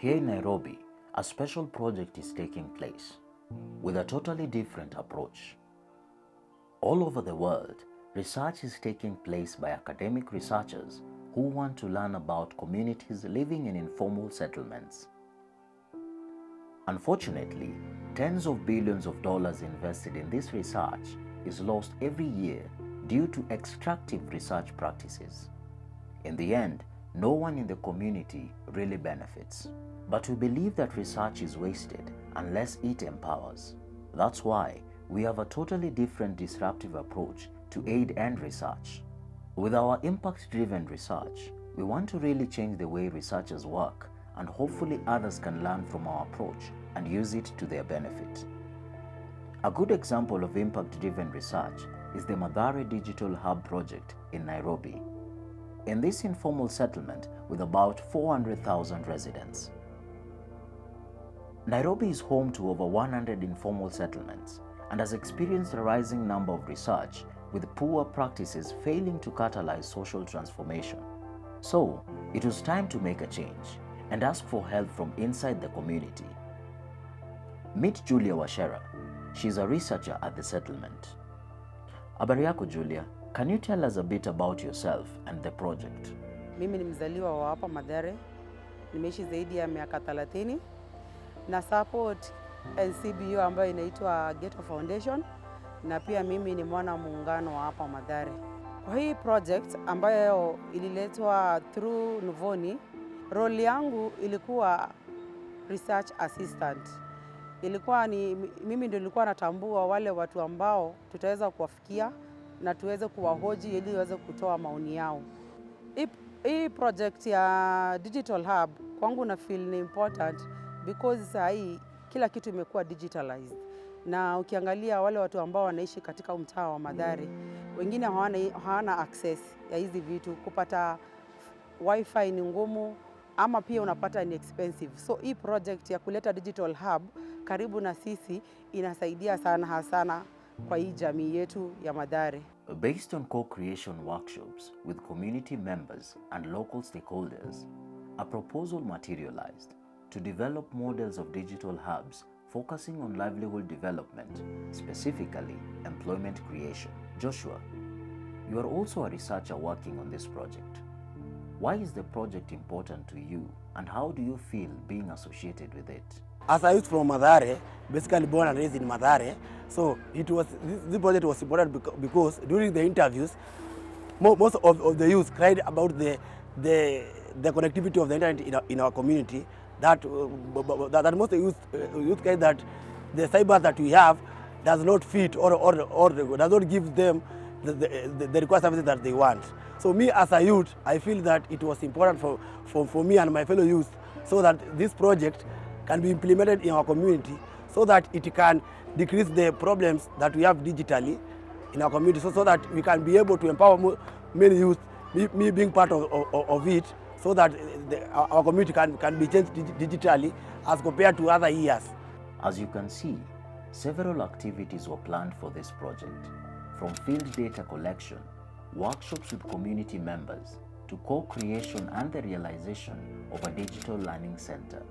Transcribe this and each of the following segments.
Here in Nairobi, a special project is taking place with a totally different approach. All over the world, research is taking place by academic researchers who want to learn about communities living in informal settlements. Unfortunately, tens of billions of dollars invested in this research is lost every year due to extractive research practices. In the end, no one in the community really benefits. But we believe that research is wasted unless it empowers. That's why we have a totally different disruptive approach to aid and research. With our impact-driven research, we want to really change the way researchers work, and hopefully others can learn from our approach and use it to their benefit. A good example of impact-driven research is the Mathare Digital Hub project in Nairobi. In this informal settlement with about 400,000 residents. Nairobi is home to over 100 informal settlements and has experienced a rising number of research with poor practices failing to catalyze social transformation. So, it was time to make a change and ask for help from inside the community. Meet Julia Washera. She's a researcher at the settlement. Habari yako Julia, can you tell us a bit about yourself and the project? Mimi ni mzaliwa wa hapa Mathare. Nimeishi zaidi ya miaka 30 na support NCBU ambayo inaitwa Ghetto Foundation, na pia mimi ni mwana muungano wa hapa Mathare. Kwa hii project ambayo ililetwa through Nuvoni, role yangu ilikuwa research assistant. Ilikuwa ni mimi ndio nilikuwa natambua wale watu ambao tutaweza kuwafikia na tuweze kuwahoji ili waweze kutoa maoni yao. Hii project ya Digital Hub kwangu na feel ni important because saa hii kila kitu imekuwa digitalized. Na ukiangalia wale watu ambao wanaishi katika mtaa wa Mathare, wengine hawana access ya hizi vitu, kupata wifi ni ngumu ama pia unapata ni expensive. So hii project ya kuleta Digital Hub karibu na sisi inasaidia sana kwa hii jamii yetu ya Mathare. Based on co-creation workshops with community members and local stakeholders, a proposal materialized to develop models of digital hubs focusing on livelihood development, specifically employment creation. Joshua, you are also a researcher working on this project. Why is the project important to you and how do you feel being associated with it? As a youth from Mathare, basically born and raised in Mathare, so this project was important because during the interviews, most of the youth cried about the connectivity of the internet in our community. That most youth cried that the cyber that we have does not fit or does not give them the required services that they want. So me as a youth, I feel that it was important for me and my fellow youth so that this project can be implemented in our community so that it can decrease the problems that we have digitally in our community so that we can be able to empower many youth, me being part of it, so that our community can be changed digitally as compared to other years. As you can see, several activities were planned for this project, from field data collection, workshops with community members, to co-creation and the realization of a digital learning center.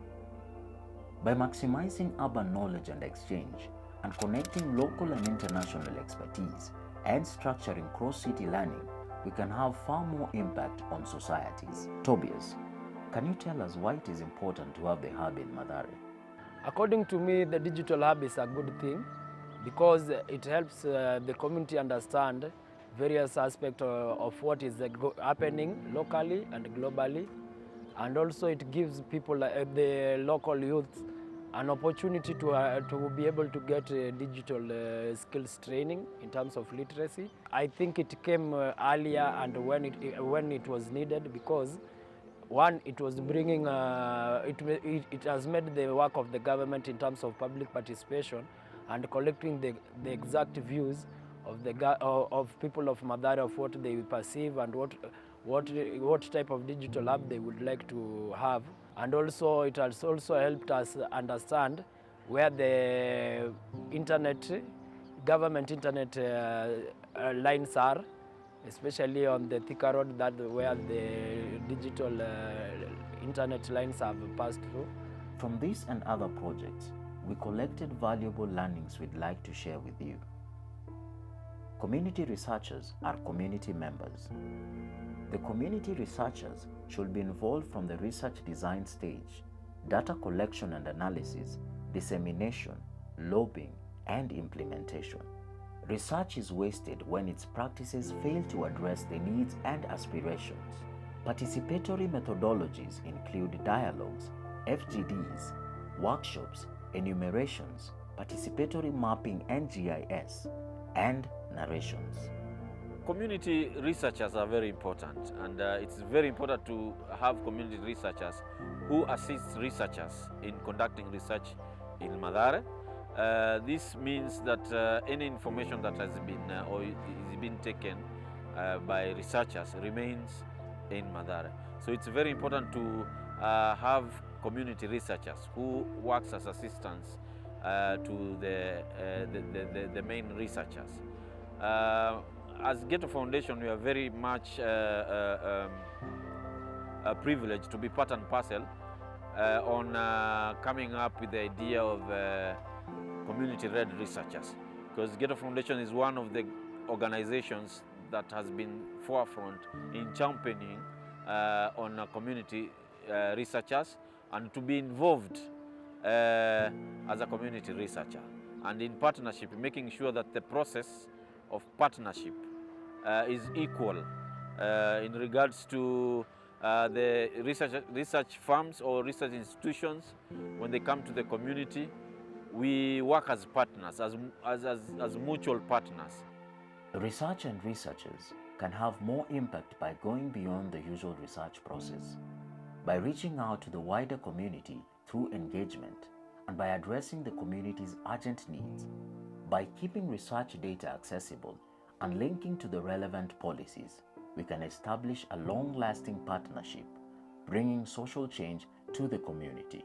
By maximizing urban knowledge and exchange, and connecting local and international expertise, and structuring cross-city learning, we can have far more impact on societies. Tobias, can you tell us why it is important to have the hub in Mathare? According to me, the digital hub is a good thing because it helps the community understand various aspects of what is happening locally and globally, and also it gives people, the local youth, an opportunity to be able to get digital skills training in terms of literacy. I think it came earlier and when it was needed because one, it was bringing, it has made the work of the government in terms of public participation and collecting the exact views of people of Mathare of what they perceive and what type of digital hub they would like to have. And also it has also helped us understand where the government internet lines are especially on the Thika Road, that where the digital internet lines have passed through. From this and other projects, we collected valuable learnings we'd like to share with you. Community researchers are community members. The community researchers should be involved from the research design stage, data collection and analysis, dissemination, lobbying, and implementation. Research is wasted when its practices fail to address the needs and aspirations. Participatory methodologies include dialogues, FGDs, workshops, enumerations, participatory mapping and GIS, and narrations. Community researchers are very important, and it's very important to have community researchers who assist researchers in conducting research in Mathare. This means that any information that has been or is being taken by researchers remains in Mathare. So it's very important to have community researchers who works as assistants to the main researchers. As Ghetto Foundation, we are very much privileged to be part and parcel on coming up with the idea of community-led researchers, because Ghetto Foundation is one of the organizations that has been forefront in championing on community researchers and to be involved as a community researcher, and in partnership, making sure that the process of partnership is equal in regards to the research firms or research institutions. When they come to the community, we work as partners, as mutual partners. Research and researchers can have more impact by going beyond the usual research process, by reaching out to the wider community through engagement, and by addressing the community's urgent needs. By keeping research data accessible and linking to the relevant policies, we can establish a long-lasting partnership, bringing social change to the community.